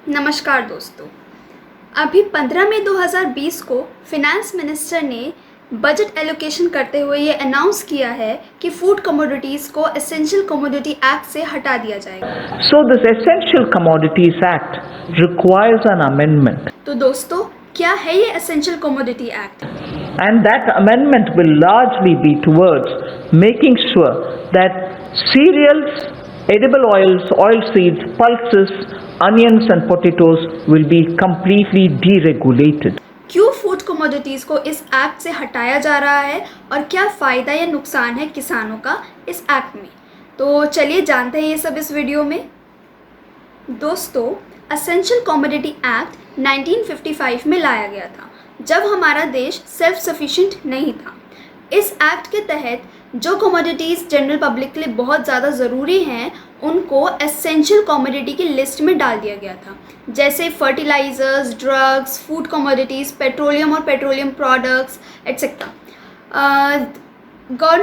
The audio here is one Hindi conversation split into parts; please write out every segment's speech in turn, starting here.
नमस्कार दोस्तों। अभी 15 मई 2020 को फिनेंस मिनिस्टर ने बजट एलोकेशन करते हुए ये अनाउंस किया है कि फूड कमोडिटीज़ को एसेंशियल कमोडिटी एक्ट से हटा दिया जाएगा। So this Essential Commodities Act requires an amendment, तो दोस्तों, क्या है ये essential commodity act? and that amendment will largely be towards making sure that cereals, edible oils, oilseeds, pulses, onions and potatoes will be completely deregulated. क्यों फूड कमोडिटीज़ को इस एक्ट से हटाया जा रहा है और क्या फ़ायदा या नुकसान है किसानों का इस एक्ट में? तो चलिए जानते हैं ये सब इस वीडियो में। दोस्तों, एसेंशियल कमोडिटी एक्ट 1955 में लाया गया था, जब हमारा देश सेल्फ सफिशिएंट नहीं था। इस एक्ट के तहत जो कमोडिटीज़ जनरल पब्लिक के लिए बहुत ज़्यादा ज़रूरी हैं, उनको एसेंशियल कमोडिटी की लिस्ट में डाल दिया गया था, जैसे fertilisers, drugs, food commodities, petroleum और petroleum products etcetera.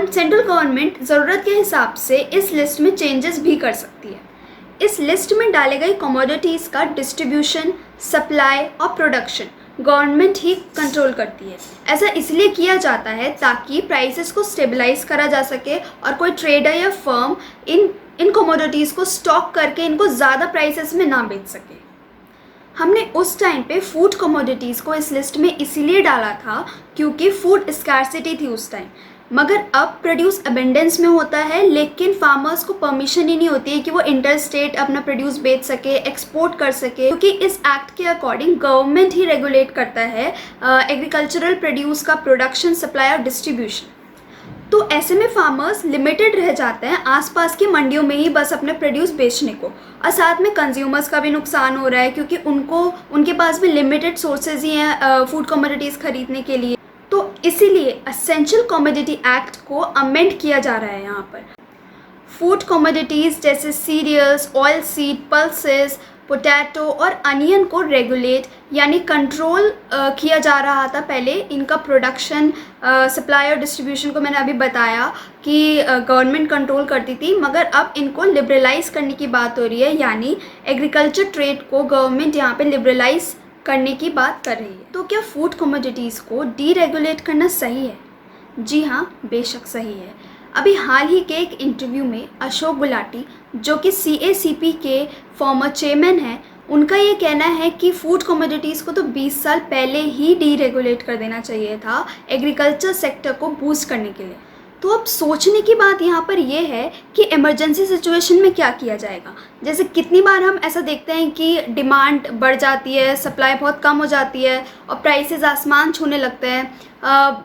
Central government ज़रूरत के हिसाब से इस लिस्ट में चेंजेस भी कर सकती है। इस लिस्ट में डाले गए कमोडिटीज़ का डिस्ट्रीब्यूशन, सप्लाई और प्रोडक्शन गवर्नमेंट ही कंट्रोल करती है। ऐसा इसलिए किया जाता है ताकि प्राइसेस को स्टेबलाइज करा जा सके और कोई ट्रेडर या फर्म इन कमोडिटीज़ को स्टॉक करके इनको ज़्यादा प्राइसेस में ना बेच सके। हमने उस टाइम पे फूड कमोडिटीज़ को इस लिस्ट में इसीलिए डाला था क्योंकि फूड स्कार्सिटी थी उस टाइम, मगर अब प्रोड्यूस अबेंडेंस में होता है, लेकिन फार्मर्स को परमिशन ही नहीं होती है कि वो इंटर स्टेट अपना प्रोड्यूस बेच सके, एक्सपोर्ट कर सके, क्योंकि इस एक्ट के अकॉर्डिंग गवर्नमेंट ही रेगुलेट करता है एग्रीकल्चरल प्रोड्यूस का प्रोडक्शन, सप्लाई और डिस्ट्रीब्यूशन। तो ऐसे में फार्मर्स लिमिटेड रह जाते हैं आसपास की मंडियों में ही बस अपने प्रोड्यूस बेचने को, और साथ में कंज्यूमर्स का भी नुकसान हो रहा है क्योंकि उनके पास भी लिमिटेड सोर्सेज ही हैं फूड कमोडिटीज़ खरीदने के लिए। तो इसीलिए एसेंशियल कमोडिटी एक्ट को अमेंड किया जा रहा है। यहाँ पर फूड कमोडिटीज़ जैसे cereals, oil seed, pulses, potato और अनियन को रेगुलेट यानी कंट्रोल किया जा रहा था पहले। इनका प्रोडक्शन, सप्लाई और डिस्ट्रीब्यूशन को मैंने अभी बताया कि गवर्नमेंट कंट्रोल करती थी, मगर अब इनको लिबरलाइज करने की बात हो रही है, यानी एग्रीकल्चर ट्रेड को गवर्नमेंट यहाँ पे लिबरलाइज करने की बात कर रही है। तो क्या फूड कमोडिटीज़ को डीरेगुलेट करना सही है? जी हाँ, बेशक सही है। अभी हाल ही के एक इंटरव्यू में अशोक गुलाटी, जो कि CACP के फॉर्मर चेयरमैन हैं, उनका ये कहना है कि फूड कमोडिटीज़ को तो 20 साल पहले ही डीरेगुलेट कर देना चाहिए था एग्रीकल्चर सेक्टर को बूस्ट करने के लिए। तो अब सोचने की बात यहाँ पर यह है कि इमरजेंसी सिचुएशन में क्या किया जाएगा। जैसे कितनी बार हम ऐसा देखते हैं कि डिमांड बढ़ जाती है, सप्लाई बहुत कम हो जाती है और प्राइसेस आसमान छूने लगते हैं।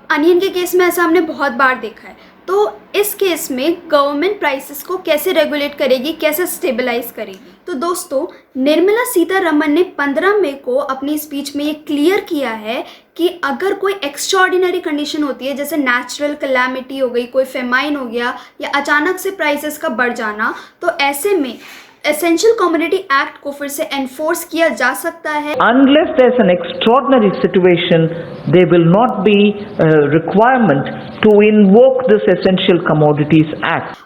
अनियन के केस में ऐसा हमने बहुत बार देखा है। तो इस केस में गवर्नमेंट प्राइसेस को कैसे रेगुलेट करेगी, कैसे स्टेबलाइज करेगी? तो दोस्तों, निर्मला सीतारमण ने 15 मई को अपनी स्पीच में ये क्लियर किया है कि अगर कोई एक्स्ट्राऑर्डिनरी कंडीशन होती है, जैसे नेचुरल कैलामिटी हो गई, कोई फेमाइन हो गया या अचानक से प्राइसेस का बढ़ जाना, तो ऐसे में एसेंशियल कमोडिटी एक्ट को फिर से एनफोर्स किया जा सकता है। Unless there's an extraordinary situation, there will not be a requirement to invoke this Essential Commodities Act.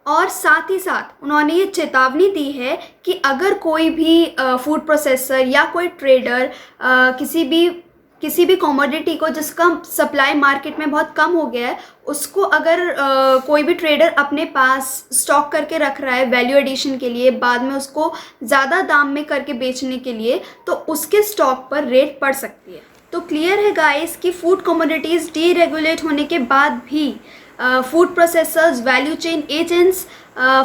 और साथ ही साथ उन्होंने ये चेतावनी दी है कि अगर कोई भी फूड प्रोसेसर या कोई ट्रेडर किसी भी कमोडिटी को जिसका सप्लाई मार्केट में बहुत कम हो गया है, उसको अगर कोई भी ट्रेडर अपने पास स्टॉक करके रख रहा है वैल्यू एडिशन के लिए, बाद में उसको ज़्यादा दाम में करके बेचने के लिए, तो उसके स्टॉक पर रेट पड़ सकती है। तो क्लियर है गाइस कि फूड कमोडिटीज़ डीरेगुलेट होने के बाद भी food processors, value chain agents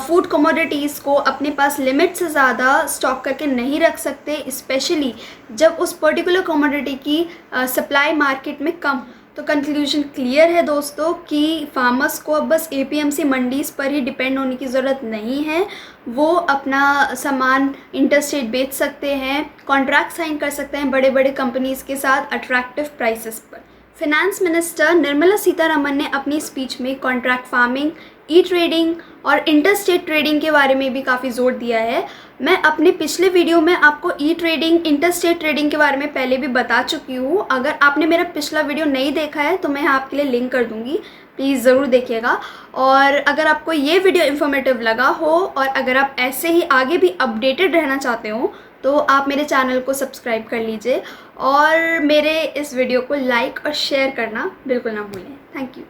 food commodities को अपने पास लिमिट से ज़्यादा स्टॉक करके नहीं रख सकते, स्पेशली जब उस पर्टिकुलर कमोडिटी की सप्लाई मार्केट में कम। तो कंक्लूजन क्लियर है दोस्तों कि फार्मर्स को अब बस APMC मंडीज़ पर ही डिपेंड होने की ज़रूरत नहीं है। वो अपना सामान इंटरस्टेट बेच सकते हैं, कॉन्ट्रैक्ट साइन कर सकते हैं बड़े बड़े कंपनीज़ के साथ अट्रैक्टिव प्राइसेस पर। फिनेंस मिनिस्टर निर्मला सीतारमण ने अपनी स्पीच में कॉन्ट्रैक्ट फार्मिंग, ई ट्रेडिंग और इंटरस्टेट ट्रेडिंग के बारे में भी काफ़ी ज़ोर दिया है। मैं अपने पिछले वीडियो में आपको ई ट्रेडिंग, इंटरस्टेट ट्रेडिंग के बारे में पहले भी बता चुकी हूँ। अगर आपने मेरा पिछला वीडियो नहीं देखा है तो मैं आपके लिए लिंक कर दूँगी, प्लीज़ ज़रूर देखिएगा। और अगर आपको ये वीडियो इन्फॉर्मेटिव लगा हो और अगर आप ऐसे ही आगे भी अपडेटेड रहना चाहते हो तो आप मेरे चैनल को सब्सक्राइब कर लीजिए और मेरे इस वीडियो को लाइक और शेयर करना बिल्कुल ना भूलें। Thank you.